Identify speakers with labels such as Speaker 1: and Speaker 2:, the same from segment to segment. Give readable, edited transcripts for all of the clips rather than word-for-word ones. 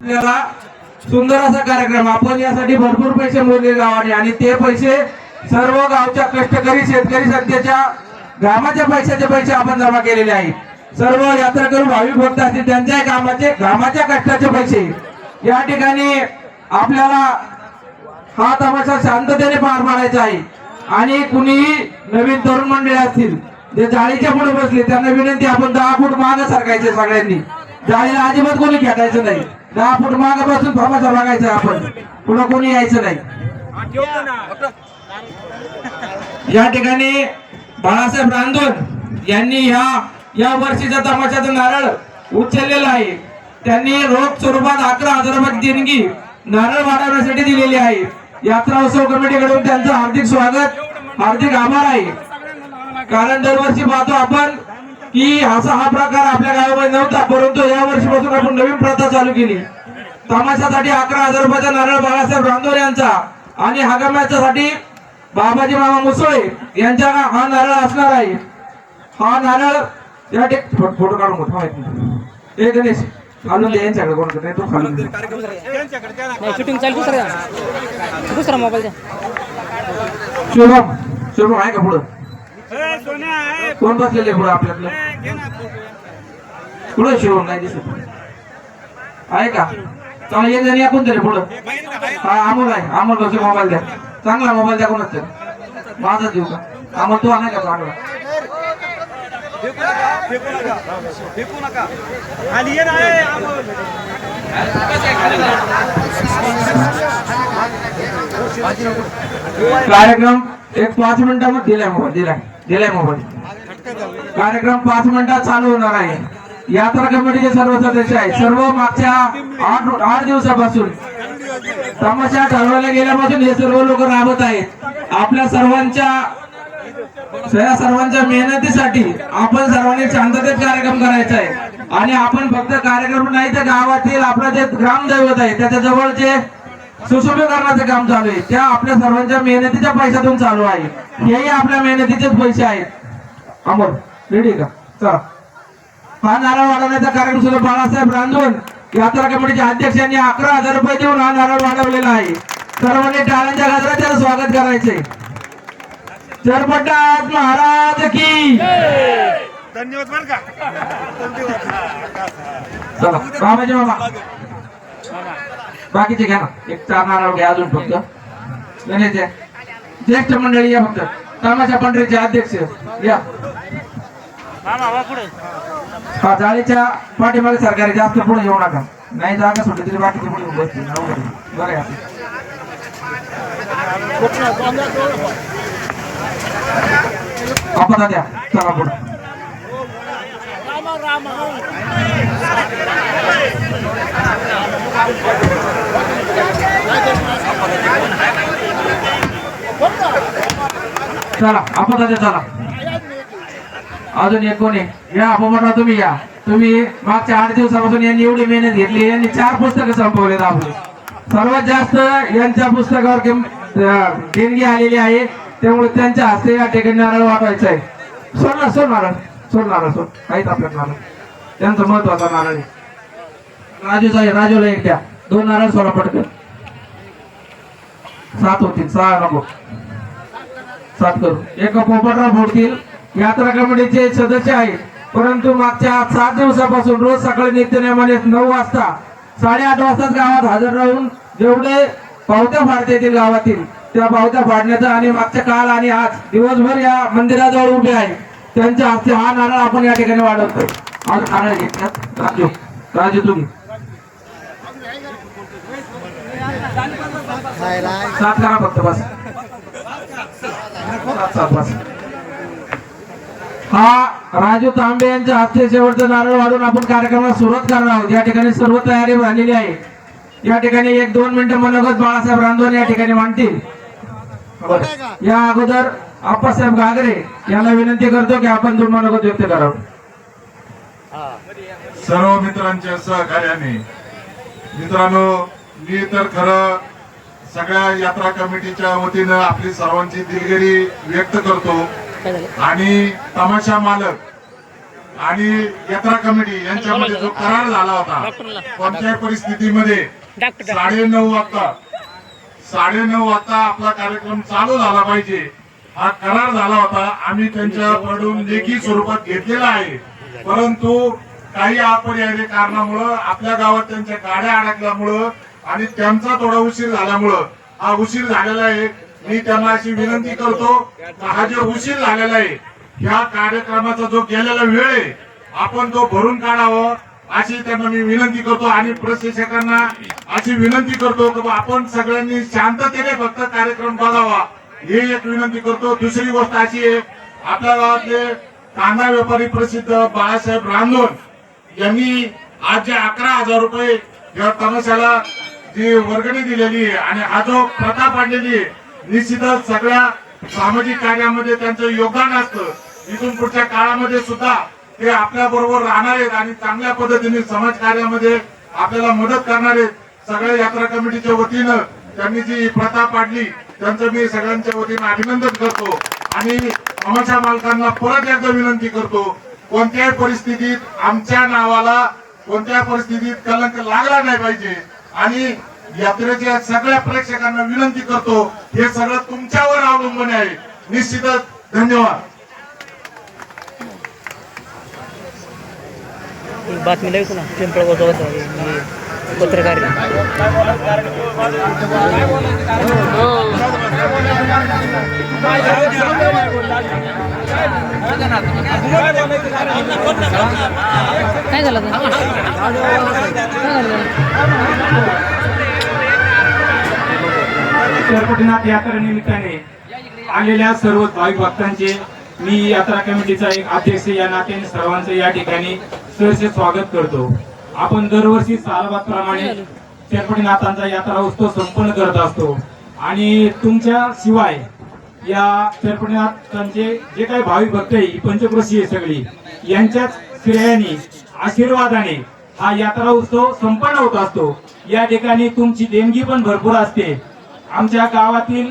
Speaker 1: आपल्याला सुंदर असा कार्यक्रम आपण यासाठी भरपूर पैसे मोजले गावाने आणि ते पैसे सर्व गावच्या कष्टकरी शेतकरी सध्याच्या ग्रामाच्या पैसे आपण जमा केलेले आहेत। सर्व यात्रेकरू भाविक भक्त असतील त्यांच्या कामाच्या कष्टाचे पैसे या ठिकाणी आपल्याला हा तमाशा शांततेने पार पाडायचा आहे। आणि कुणीही नवीन तरुण मंडळी असतील जे जाळीच्या पुढे बसले त्यांना विनंती आपण 10 फूट मागे सरकायचे सगळ्यांनी। जाळीला अजिबात कोणी खेटायचं नाही, 10 फूट मागे बसून तमाशा बघायचा आपण, पुढे कोणी यायचं नाही। या ठिकाणी बाळासाहेब रांदोन यांनी या वर्षीचा तमाशाचा नारळ उचललेला आहे। त्यांनी रोख स्वरूपात 11,000 रुपये देणगी नारळ वाढवण्यासाठी दिलेली आहे। यात्रा उत्सव कमिटीकडून त्यांचं हार्दिक स्वागत, हार्दिक आभार आहे। कारण दरवर्षी पाहतो आपण की असा हा प्रकार आपल्या गावामध्ये नव्हता, परंतु या वर्षीपासून आपण नवीन प्रथा चालू केली। तमाशासाठी 11,000 रुपयाचा नारळ बाळासाहेब रांदोर यांचा आणि हंगामासाठी बाबाजी मामा मुसळे यांच्या हा नारळ असणार आहे। हा नारळ या फोटो काढून हे गणेश खालून दे यांच्याकडे, कोण तो खालून दे
Speaker 2: शूटिंग चालू दुसरा मोबाईल द्या।
Speaker 1: शुभम आहे का पुढं? कोण बसलेले पुढं आपल्यातलं? पुढं शुभम नाही दिसत आहे का? चांगलं एक जण या कोणतरी पुढं? हा अमोल आहे, अमोल बस मोबाईल द्या, चांगला मोबाईल द्या कोणाच माझा देऊ का? अमोल तो नाही का चांगला? कार्यक्रम एक 5 मिनिटांमध्ये दिलाय मोबाईल। कार्यक्रम 5 मिनिटात चालू होणार आहे। यात्रा कमिटीचे सर्व सदस्य आहेत। सर्व मागच्या 8 दिवसापासून तमाशा ठरवल्या गेल्यापासून हे सर्व लोक राबत आहेत। आपल्या सर्वांच्या मेहनतीसाठी आपण सर्वांनी शांततेत कार्यक्रम करायचा आहे। आणि आपण फक्त कार्यक्रम नाही तर गावातील आपलं जे ग्रामदैवत आहे त्याच्या जवळ जे सुशोभीकरणाचे काम चालू आहे त्या आपल्या सर्वांच्या मेहनतीच्या पैशातून चालू आहे। हेही आपल्या मेहनतीचेच पैसे आहेत। अमोल रेडी का? चला, हा नारळ वाढवण्याचा कार्यक्रम सुद्धा बाळासाहेब रांदोन यात्रा कमिटीच्या अध्यक्षांनी 11,000 रुपये देऊन हा नारळ वाढवलेला आहे। सर्वांनी टाळ्यांच्या गजरात त्याचं स्वागत करायचंय। चरपटात महाराज की
Speaker 3: धन्यवाद बरं का?
Speaker 1: चला बाबाजी मामा बाकीचे घ्या ना, एक 4 नारळ घ्या अजून फक्त। गणेश ज्येष्ठ मंडळी या, फक्त तमाशा मंडळीचे अध्यक्ष या। हा जाळीच्या पाठीमागे सरकारी जास्त पुढे येऊ नका, नाही जागा सुटली तरी बाकीचे पुढे बसतील बरं। आपण द्या चला पुढे। चला आपण चला अजून एक कोणी या अपमाना तुम्ही या। तुम्ही मागच्या 8 दिवसापासून यांनी एवढी मेहनत घेतली, यांनी 4 पुस्तकं संपवलेत आपले। सर्वात जास्त यांच्या पुस्तकावर देणगी आलेली आहे, त्यामुळे त्यांच्या हस्ते या ठिकाणी नारळ वाटवायचा आहे। सोड नारळ काहीच आपल्यात नारळ त्यांचं महत्वाचा नारळ आहे। राजूला एक द्या, 2 नारळ सोडा पटकन। 7 होतील, 6 नको 7 करू। एक पोपटराव फोडतील यात्रा कमिटीचे सदस्य आहेत, परंतु मागच्या 7 दिवसापासून रोज सकाळी नित्यनेमाने 9 वाजता 8:30 वाजताच गावात हजर राहून जेवढे पावत्या फाडता येतील गावातील त्या पावत्या फाडण्याचा आणि मागच्या काल आणि आज दिवसभर या मंदिराजवळ उभे आहे त्यांच्या हस्ते हा नारळ आपण या ठिकाणी वाढवतोय। आज नारळ घेतल्यात राजू तुम्ही 7 करा फक्त बस, 7 बस। हा राजू तांबे यांच्या हस्ते शेवटचं नारळ वाढून आपण कार्यक्रमाला सुरुवात करणार आहोत। या ठिकाणी सर्व तयारी झालेली आहे। या ठिकाणी 1-2 मिनिटं मनोगत बाळासाहेब रांदोन या ठिकाणी मांडतील। या अगोदर आप्पासाहेब घागरे यांना विनंती करतो की आपण 2 मनोगत व्यक्त करावं।
Speaker 3: सर्व मित्रांच्या सहकार्याने मित्रांनो, मी तर खरं सगळ्या यात्रा कमिटीच्या वतीनं आपली सर्वांची दिलगिरी व्यक्त करतो। आणि तमाशा मालक आणि यात्रा कमिटी यांच्यामध्ये जो करार झाला होता, कोणत्याही परिस्थितीमध्ये 9:30 वाजता आपला कार्यक्रम चालू झाला पाहिजे, हा करार झाला होता. आम्ही त्यांच्याकडून लेखी स्वरूपात घेतलेला आहे. परंतु काही अपरिहार्य कारणामुळं आपल्या गावात त्यांच्या गाड्या अडकल्यामुळं आणि त्यांचा थोडा उशीर झाल्यामुळं हा उशीर झालेला आहे. मी त्यांना अशी विनंती करतो, हा जो उशीर झालेला आहे, ह्या कार्यक्रमाचा जो गेलेला वेळ आहे, आपण तो भरून काढावा अशी त्यांना मी विनंती करतो. आणि प्रशासकांना अशी विनंती करतो की आपण सगळ्यांनी शांततेने फक्त कार्यक्रम बघावा, हे एक विनंती करतो. दुसरी गोष्ट अशी आहे, आपल्या गावातले कांदा व्यापारी प्रसिद्ध बाळासाहेब रांदोन यांनी आज जे 11,000 रुपये या तमाशाला जी वर्गणी दिलेली आहे आणि हा जो प्रथा पाडलेली आहे, निश्चितच सगळ्या सामाजिक कार्यामध्ये त्यांचं योगदान असतं. इथून पुढच्या काळामध्ये सुद्धा ते आपल्या बरोबर राहणार आहेत आणि चांगल्या पद्धतीने समाज कार्यामध्ये आपल्याला मदत करणार आहेत. सगळ्या यात्रा कमिटीच्या वतीनं त्यांनी जी प्रथा पाडली त्यांचं मी सगळ्यांच्या वतीनं अभिनंदन करतो. आणि तमाशा मालकांना परत एकदा विनंती करतो, कोणत्याही परिस्थितीत आमच्या नावाला कोणत्याही परिस्थितीत कलंक लागला नाही पाहिजे. आणि यात्रेच्या सगळ्या प्रेक्षकांना विनंती करतो, हे सगळं तुमच्यावर अवलंबून आहे. निश्चितच. धन्यवाद.
Speaker 2: एक बातमी लावतो ना, पिंपळगाव पत्रकार काय झालं
Speaker 1: शेरपटीनाथ यात्रा निमित्ताने आलेल्या सर्व भाविक भक्तांचे मी यात्रा कमिटीचा एक अध्यक्ष या नात्याने सर्वांचं या ठिकाणी सहर्ष स्वागत करतो. आपण दरवर्षी सालबादप्रमाणे शेरपटीनाथांचा यात्रा उत्सव संपन्न करत असतो आणि तुमच्या शिवाय या शेरपटीनाथांचे जे काही भाविक भक्त आहे, पंचक्रोशी आहे सगळी, यांच्याच श्रेयाने आशीर्वादाने हा यात्रा उत्सव संपन्न होत असतो. या ठिकाणी तुमची देणगी पण भरपूर असते. आमच्या गावातील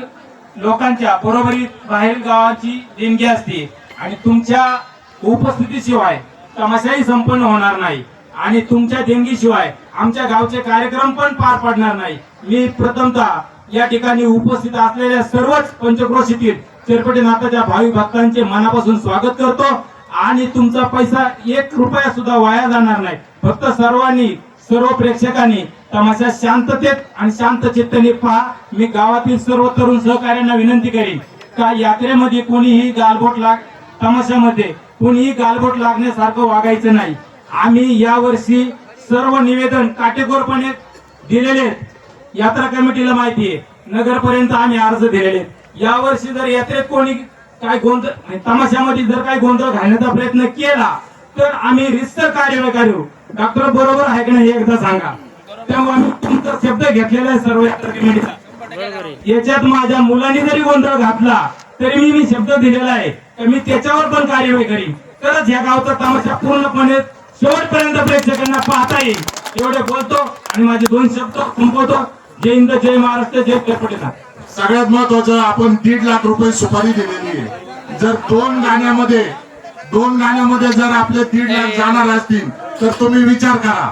Speaker 1: लोकांच्या बरोबरीत बाहेर गावाची देणगी असते आणि तुमच्या उपस्थितीशिवाय तमाशाही संपन्न होणार नाही आणि तुमच्या देणगीशिवाय आमच्या गावचे कार्यक्रम पण पार पडणार नाही. मी प्रथमतः या ठिकाणी उपस्थित असलेल्या सर्वच पंचक्रोशीतील शेरपटीनाथाच्या भाविक भक्तांचे मनापासून स्वागत करतो आणि तुमचा पैसा 1 रुपया सुद्धा वाया जाणार नाही. फक्त सर्व प्रेक्षकांनी तमाशा शांततेत आणि शांत चित्ताने पहा. मी गावातील सर्व तरुण सहकार्यांना विनंती करेन का यात्रेमध्ये कोणीही तमाशामध्ये कोणीही गालबोट लागण्यासारखं वागायचं नाही. आम्ही यावर्षी सर्व निवेदन काटेकोरपणे दिलेले आहेत. यात्रा कमिटीला माहिती आहे, नगरपर्यंत आम्ही अर्ज दिलेले आहेत. यावर्षी जर यात्रेत कोणी काय गोंधळ तमाशामध्ये जर काही गोंधळ घालण्याचा प्रयत्न केला तर आम्ही रितसर कार्यवाही करू. डॉक्टर बरोबर आहे की नाही एकदा सांगा. त्यामुळे आम्ही तुमचा शब्द घेतलेला आहे सर्व यात्रा कमिटीचा. याच्यात माझ्या मुलांनी जरी गोंधळ घातला तरी मी शब्द दिलेला आहे की मी त्याच्यावर पण कार्यवाही करीन. तरच या गावचा तमाशा पूर्णपणे शेवटपर्यंत प्रेक्षकांना पाहता येईल. एवढे बोलतो आणि माझे 2 शब्द संपवतो. जय हिंद, जय महाराष्ट्र, जय शेरपटीनाथ.
Speaker 3: सगळ्यात महत्वाचं, आपण 1.5 लाख रुपये सुपारी दिलेली आहे. जर 2 गाण्यामध्ये जर आपले 1.5 लाख जाणार असतील तर तुम्ही विचार करा.